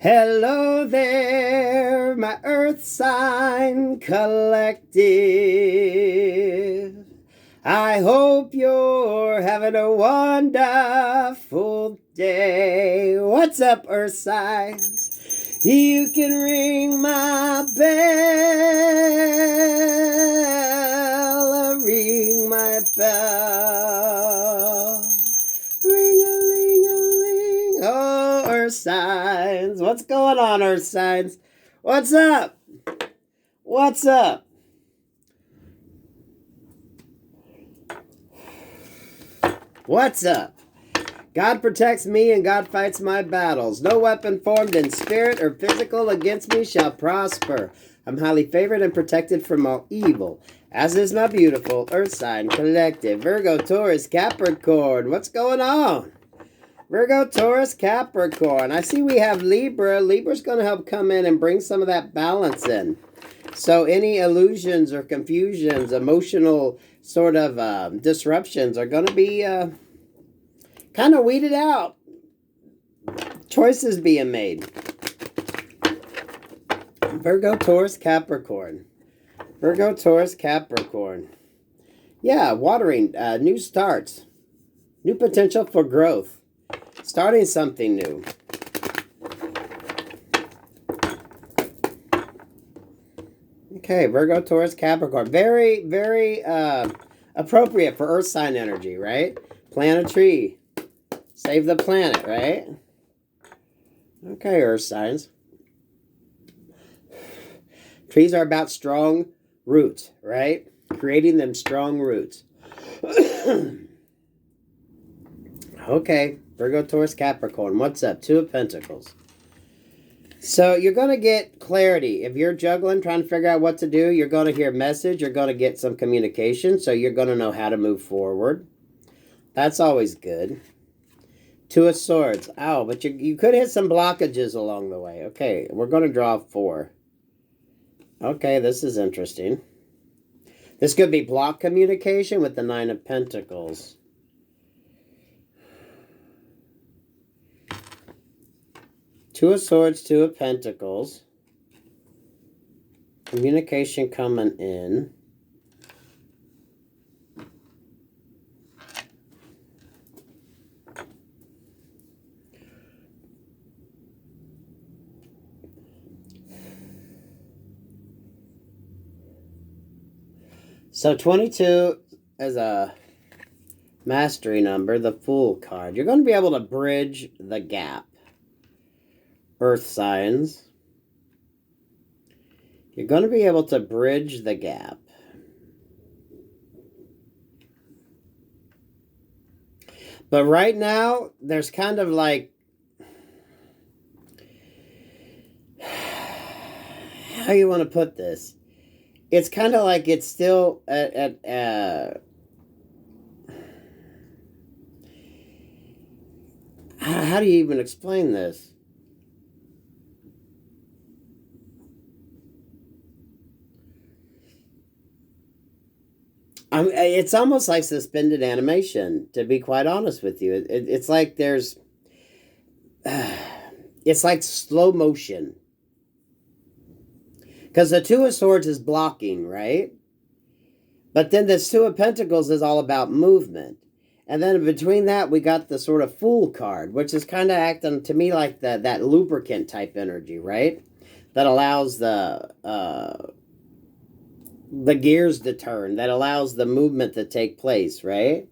Hello there, my Earth Sign Collective. I hope you're having a wonderful day. What's up, Earth Signs? You can ring my bell, ring my bell. Ring-a-ling-a-ling. Oh, Earth Signs. What's going on, Earth Signs? What's up? What's up? What's up? God protects me and God fights my battles. No weapon formed in spirit or physical against me shall prosper. I'm highly favored and protected from all evil. As is my beautiful Earth Sign Collective. Virgo, Taurus, Capricorn. What's going on? Virgo, Taurus, Capricorn. I see we have Libra. Libra's going to help come in and bring some of that balance in. So any illusions or confusions, emotional sort of disruptions are going to be kind of weeded out. Choices being made. Virgo, Taurus, Capricorn. Virgo, Taurus, Capricorn. Yeah, watering, new starts. New potential for growth. Starting something new. Okay, Virgo, Taurus, Capricorn. Very, very appropriate for Earth sign energy, right? Plant a tree. Save the planet, right? Okay, Earth signs. Trees are about strong roots, right? Creating them strong roots. Okay, Virgo, Taurus, Capricorn. What's up? Two of Pentacles. So you're going to get clarity. If you're juggling, trying to figure out what to do, you're going to hear a message. You're going to get some communication. So you're going to know how to move forward. That's always good. Two of Swords. Ow, but you could hit some blockages along the way. Okay, we're going to draw 4. Okay, this is interesting. This could be block communication with the 9 of Pentacles. Two of Swords, Two of Pentacles. Communication coming in. So 22 is a mastery number, the Fool card. You're going to be able to bridge the gap. Earth signs. You're going to be able to bridge the gap. But right now, there's kind of like, how you want to put this? It's kind of like it's still how do you even explain this? It's almost like suspended animation, to be quite honest with you. It's like there's... it's like slow motion. Because the Two of Swords is blocking, right? But then the Two of Pentacles is all about movement. And then between that, we got the sort of Fool card, which is kind of acting to me like that lubricant type energy, right? That allows the gears to turn, that allows the movement to take place, right?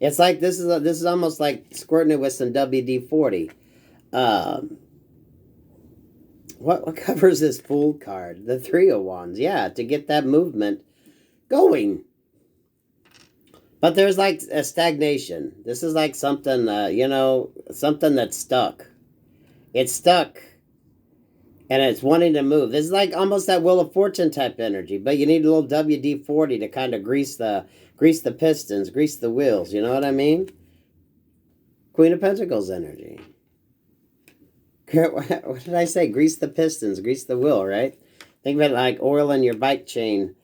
It's like this is almost like squirting it with some WD-40. What covers this Fool card? The Three of Wands. Yeah, to get that movement going. But there's like a stagnation. This is like something, something that's stuck. It's stuck. And it's wanting to move. This is like almost that Wheel of Fortune type energy. But you need a little WD-40 to kind of grease the pistons, grease the wheels. You know what I mean? Queen of Pentacles energy. What did I say? Grease the pistons, grease the wheel, right? Think of it like oil in your bike chain.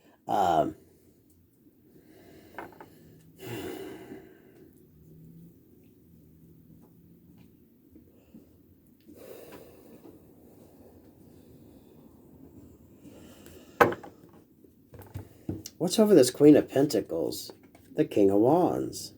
What's over this Queen of Pentacles? The King of Wands.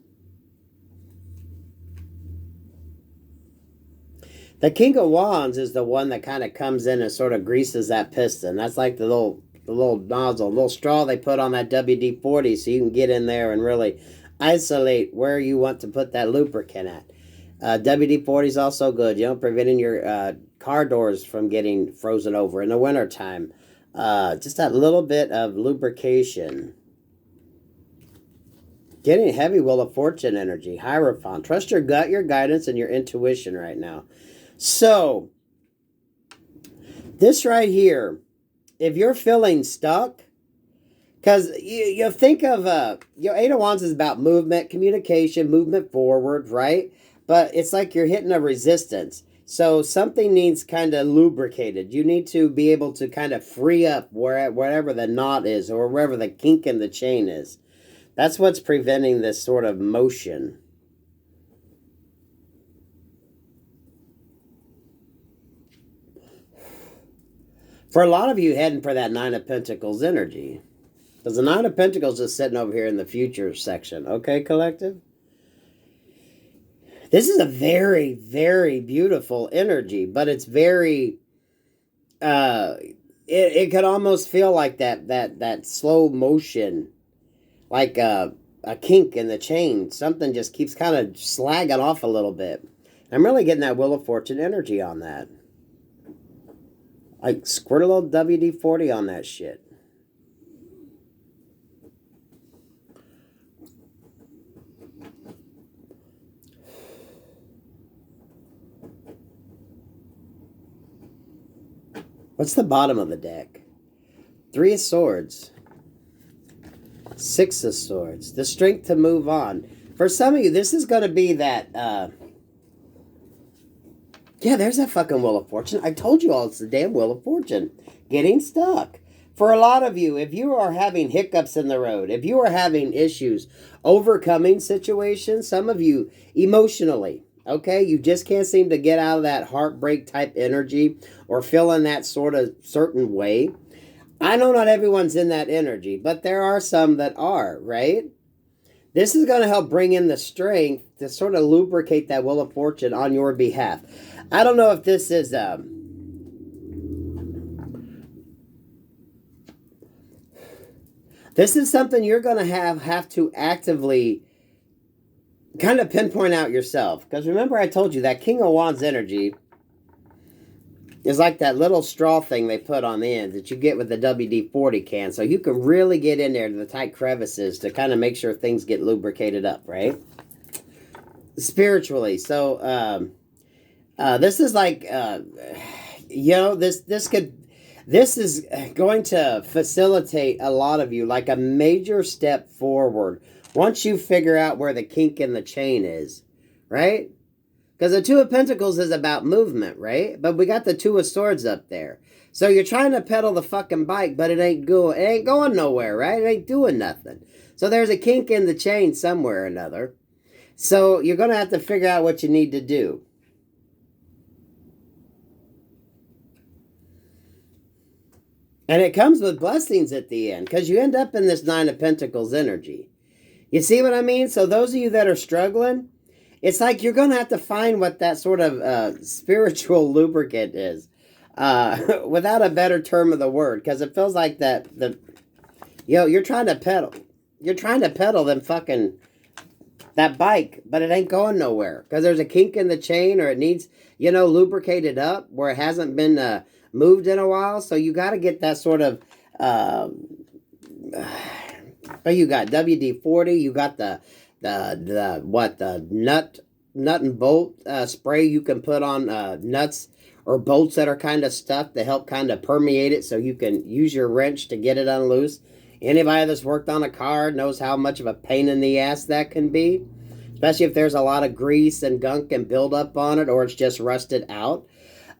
The King of Wands is the one that kind of comes in and sort of greases that piston. That's like the little nozzle, little straw they put on that WD-40 so you can get in there and really isolate where you want to put that lubricant at. WD-40 is also good, preventing your car doors from getting frozen over in the wintertime. Just that little bit of lubrication. Getting heavy Wheel of Fortune energy. Hierophant. Trust your gut, your guidance, and your intuition right now. So, this right here, if you're feeling stuck, because you think of, Eight of Wands is about movement, communication, movement forward, right? But it's like you're hitting a resistance. So something needs kind of lubricated. You need to be able to kind of free up wherever the knot is or wherever the kink in the chain is. That's what's preventing this sort of motion. For a lot of you heading for that Nine of Pentacles energy. Because the Nine of Pentacles is sitting over here in the future section. Okay, collective? This is a very, very beautiful energy, but it's very, it could almost feel like that slow motion, like a kink in the chain. Something just keeps kind of slagging off a little bit. I'm really getting that Wheel of Fortune energy on that. Like, squirt a little WD-40 on that shit. What's the bottom of the deck? Three of Swords. Six of Swords. The strength to move on. For some of you, this is going to be that... yeah, there's that fucking Wheel of Fortune. I told you all it's the damn Wheel of Fortune. Getting stuck. For a lot of you, if you are having hiccups in the road, if you are having issues overcoming situations, some of you emotionally... okay, you just can't seem to get out of that heartbreak type energy or feeling that sort of certain way. I know not everyone's in that energy, but there are some that are, right? This is going to help bring in the strength to sort of lubricate that Wheel of Fortune on your behalf. I don't know if this is... this is something you're going to have to actively... kind of pinpoint out yourself. Because remember I told you that King of Wands energy is like that little straw thing they put on the end that you get with the WD-40 can. So you can really get in there to the tight crevices to kind of make sure things get lubricated up, right? Spiritually. So, this is like, this is going to facilitate a lot of you, like a major step forward. Once you figure out where the kink in the chain is, right? Because the Two of Pentacles is about movement, right? But we got the Two of Swords up there. So you're trying to pedal the fucking bike, but it ain't going nowhere, right? It ain't doing nothing. So there's a kink in the chain somewhere or another. So you're going to have to figure out what you need to do. And it comes with blessings at the end, because you end up in this Nine of Pentacles energy. You see what I mean? So those of you that are struggling, it's like you're going to have to find what that sort of spiritual lubricant is. Without a better term of the word. Because it feels like that, you're trying to pedal. You're trying to pedal them fucking, that bike, but it ain't going nowhere. Because there's a kink in the chain, or it needs, lubricated up where it hasn't been moved in a while. So you got to get that sort of... but you got WD-40, you got the nut and bolt spray you can put on nuts or bolts that are kind of stuck to help kind of permeate it so you can use your wrench to get it unloose. Anybody that's worked on a car knows how much of a pain in the ass that can be, especially if there's a lot of grease and gunk and buildup on it or it's just rusted out.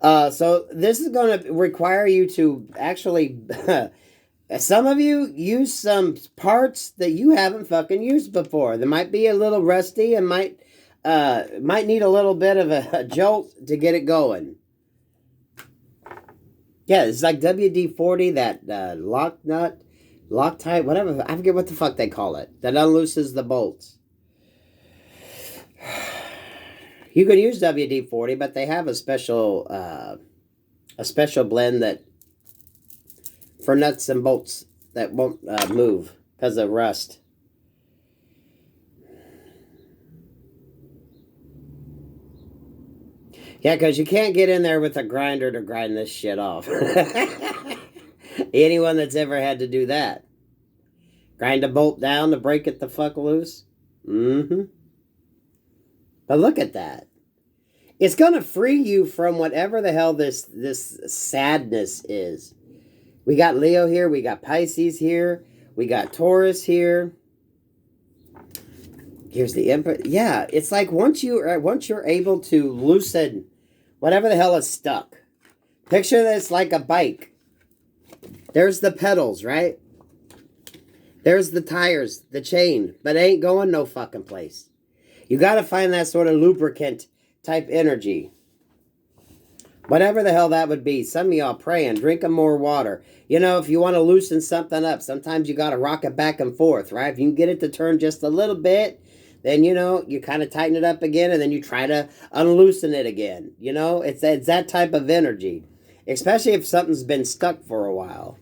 So this is going to require you to actually... some of you use some parts that you haven't fucking used before. They might be a little rusty and might need a little bit of a jolt to get it going. Yeah, it's like WD-40, that lock nut. Loctite, whatever. I forget what the fuck they call it. That unlooses the bolts. You can use WD-40, but they have a special blend that for nuts and bolts that won't move because of rust. Yeah, because you can't get in there with a grinder to grind this shit off. Anyone that's ever had to do that. Grind a bolt down to break it the fuck loose. Mm-hmm. But look at that. It's going to free you from whatever the hell this sadness is. We got Leo here. We got Pisces here. We got Taurus here. Here's the Emperor. Yeah, it's like once you're able to loosen whatever the hell is stuck. Picture this like a bike. There's the pedals, right? There's the tires, the chain, but it ain't going no fucking place. You got to find that sort of lubricant type energy. Whatever the hell that would be. Some of y'all praying, drinking more water. You know, if you want to loosen something up, sometimes you got to rock it back and forth, right? If you can get it to turn just a little bit, then, you know, you kind of tighten it up again, and then you try to unloosen it again. You know, it's that type of energy, especially if something's been stuck for a while.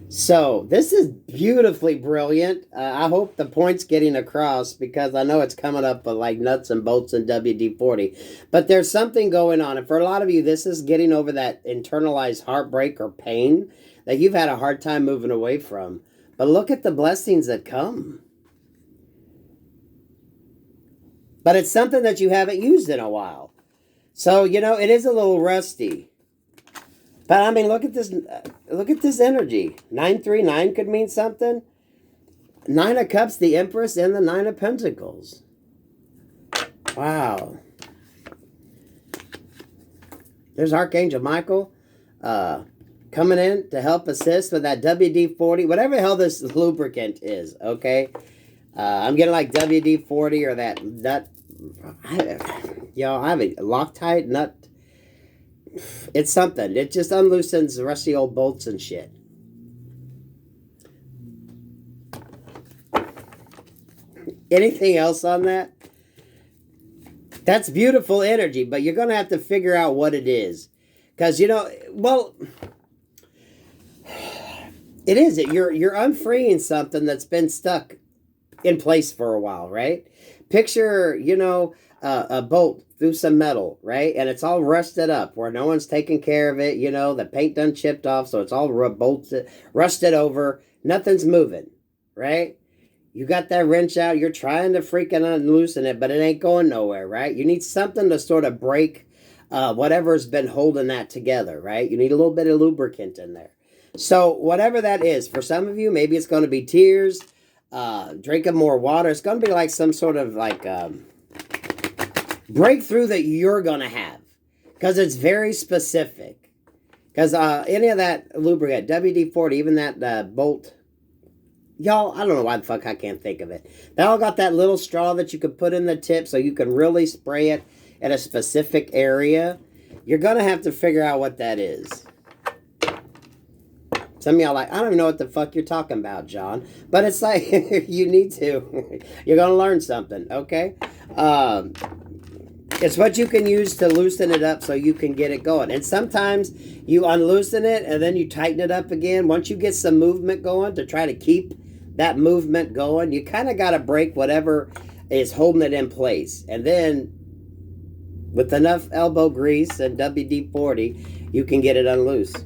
So, this is beautifully brilliant. I hope the point's getting across, because I know it's coming up with like nuts and bolts and WD-40. But there's something going on. And for a lot of you, this is getting over that internalized heartbreak or pain that you've had a hard time moving away from. But look at the blessings that come. But it's something that you haven't used in a while. So, you know, it is a little rusty. But I mean, look at this energy. 939 could mean something. 9 of Cups, the Empress, and the 9 of Pentacles. Wow. There's Archangel Michael coming in to help assist with that WD-40, whatever the hell this lubricant is, okay? I'm getting like WD-40 or that nut. I have a Loctite nut. It's something. It just unloosens the rusty old bolts and shit. Anything else on that? That's beautiful energy, but you're going to have to figure out what it is. Because, you know, well, it is. You're unfreeing something that's been stuck in place for a while, right? Picture, you know, a bolt through some metal, right? And it's all rusted up where no one's taking care of it. You know, the paint done chipped off, so it's all rusted over. Nothing's moving, right? You got that wrench out. You're trying to freaking unloosen it, but it ain't going nowhere, right? You need something to sort of break whatever's been holding that together, right? You need a little bit of lubricant in there. So whatever that is, for some of you, maybe it's going to be tears, drinking more water. It's going to be like some sort of like breakthrough that you're going to have, because it's very specific. Because any of that lubricant, WD-40, even that bolt, y'all, I don't know why the fuck I can't think of it. They all got that little straw that you can put in the tip so you can really spray it at a specific area. You're going to have to figure out what that is. Some of y'all like, I don't even know what the fuck you're talking about, John. But it's like, you need to. You're going to learn something, okay? It's what you can use to loosen it up so you can get it going. And sometimes you unloosen it and then you tighten it up again. Once you get some movement going, to try to keep that movement going, you kind of got to break whatever is holding it in place. And then with enough elbow grease and WD-40, you can get it unloosed.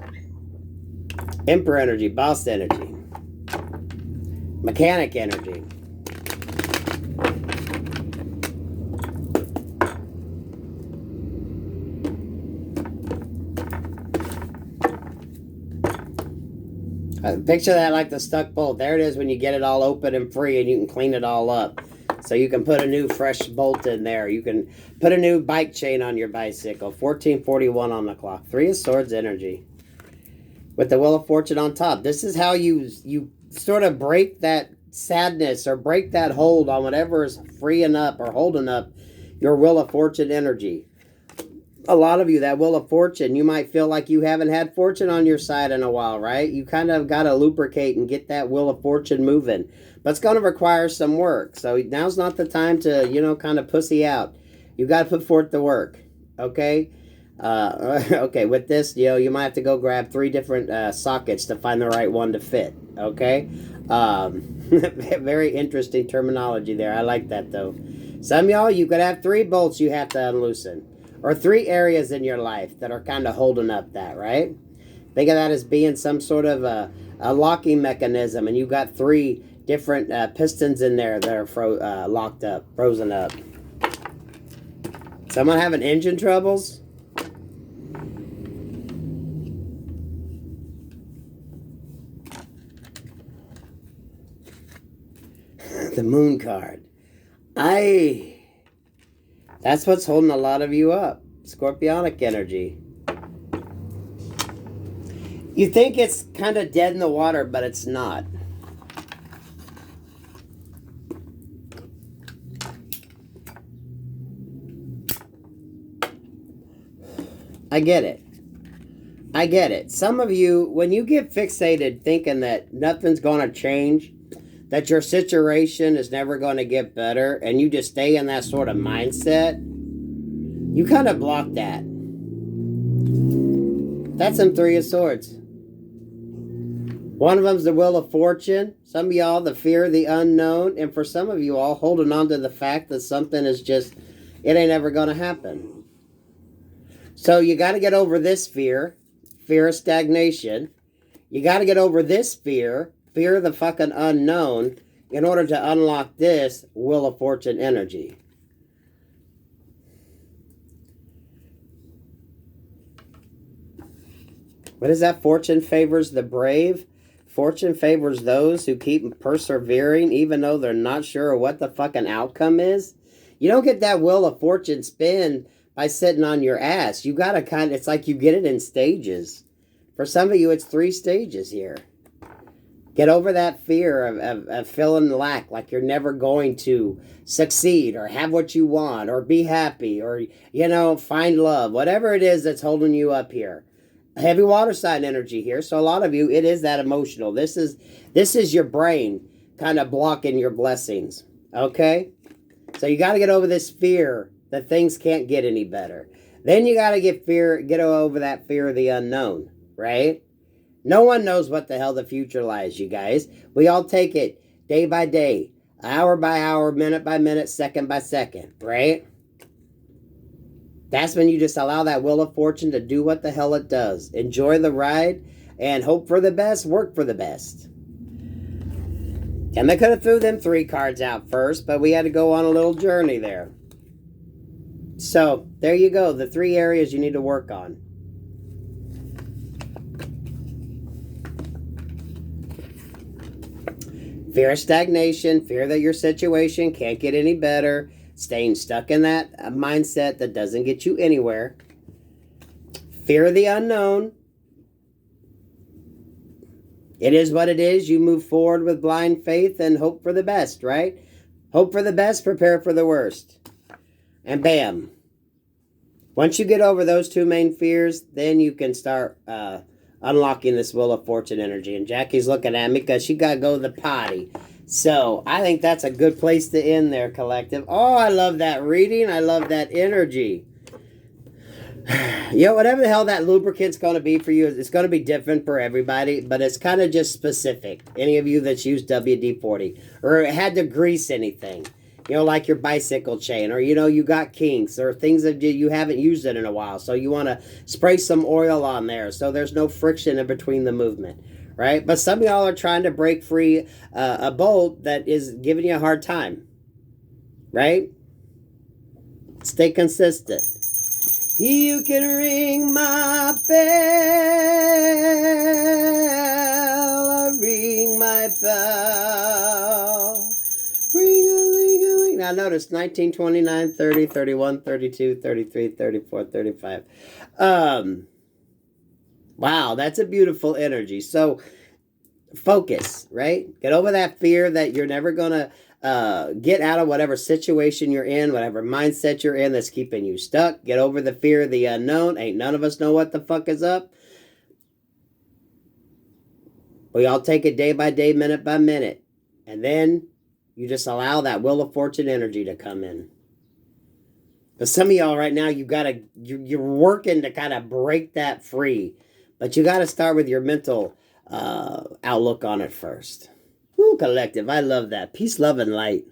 Emperor energy, boss energy, mechanic energy. Picture that like the stuck bolt. There it is when you get it all open and free and you can clean it all up. So you can put a new fresh bolt in there. You can put a new bike chain on your bicycle. 1441 on the clock. 3 of Swords energy. With the Wheel of Fortune on top. This is how you sort of break that sadness or break that hold on whatever is freeing up or holding up your Wheel of Fortune energy. a lot of you, that Wheel of Fortune, you might feel like you haven't had fortune on your side in a while, right? You kind of got to lubricate and get that Wheel of Fortune moving. But it's going to require some work. So now's not the time to, kind of pussy out. You got to put forth the work, okay? Okay, with this, you might have to go grab 3 different sockets to find the right one to fit, okay? Very interesting terminology there. I like that, though. Some of y'all, you could have 3 bolts you have to unloosen. Or 3 areas in your life that are kind of holding up that, right? Think of that as being some sort of a locking mechanism, and you got 3 different pistons in there that are locked up, frozen up. Someone having engine troubles? The Moon card. That's what's holding a lot of you up. Scorpionic energy. You think it's kind of dead in the water, but it's not. I get it. I get it. Some of you, when you get fixated thinking that nothing's going to change, that your situation is never going to get better, and you just stay in that sort of mindset, you kind of block that. That's some 3 of Swords. One of them's the Wheel of Fortune. Some of y'all, the fear of the unknown. And for some of you all, holding on to the fact that something is just, it ain't ever going to happen. So you got to get over this fear of stagnation. You got to get over this fear of the fucking unknown, in order to unlock this Wheel of Fortune energy. What is that? Fortune favors the brave. Fortune favors those who keep persevering even though they're not sure what the fucking outcome is. You don't get that Wheel of Fortune spin by sitting on your ass. You gotta it's like you get it in stages. For some of you, it's 3 stages here. Get over that fear of feeling lack, like you're never going to succeed or have what you want or be happy or, find love. Whatever it is that's holding you up here. Heavy water sign energy here. So a lot of you, it is that emotional. This is your brain kind of blocking your blessings. Okay? So you got to get over this fear that things can't get any better. Then you got to get over that fear of the unknown, right? No one knows what the hell the future lies, you guys. We all take it day by day, hour by hour, minute by minute, second by second, right? That's when you just allow that Wheel of Fortune to do what the hell it does. Enjoy the ride and hope for the best, work for the best. And they could have threw them 3 cards out first, but we had to go on a little journey there. So, there you go, the 3 areas you need to work on. Fear of stagnation, fear that your situation can't get any better, staying stuck in that mindset that doesn't get you anywhere. Fear of the unknown. It is what it is. You move forward with blind faith and hope for the best, right? Hope for the best, prepare for the worst. And bam. Once you get over those 2 main fears, then you can start unlocking this Wheel of Fortune energy. And Jackie's looking at me because she got to go to the potty. So I think that's a good place to end there, collective. Oh, I love that reading. I love that energy. Whatever the hell that lubricant's going to be for you, it's going to be different for everybody, but it's kind of just specific. Any of you that's used WD-40 or had to grease anything, like your bicycle chain, or, you got kinks or things that you haven't used it in a while. So you want to spray some oil on there so there's no friction in between the movement, right? But some of y'all are trying to break free a bolt that is giving you a hard time, right? Stay consistent. You can ring my bell, ring my bell. Ring-a-ling-a-ling. Now notice 19, 29, 30, 31, 32, 33, 34, 35. Wow, that's a beautiful energy. So focus, right? Get over that fear that you're never going to Get out of whatever situation you're in, whatever mindset you're in that's keeping you stuck. Get over the fear of the unknown. Ain't none of us know what the fuck is up. We all take it day by day, minute by minute. And then you just allow that Wheel of Fortune energy to come in. But some of y'all right now, you're working to kind of break that free. But you got to start with your mental outlook on it first. Woo, collective. I love that. Peace, love, and light.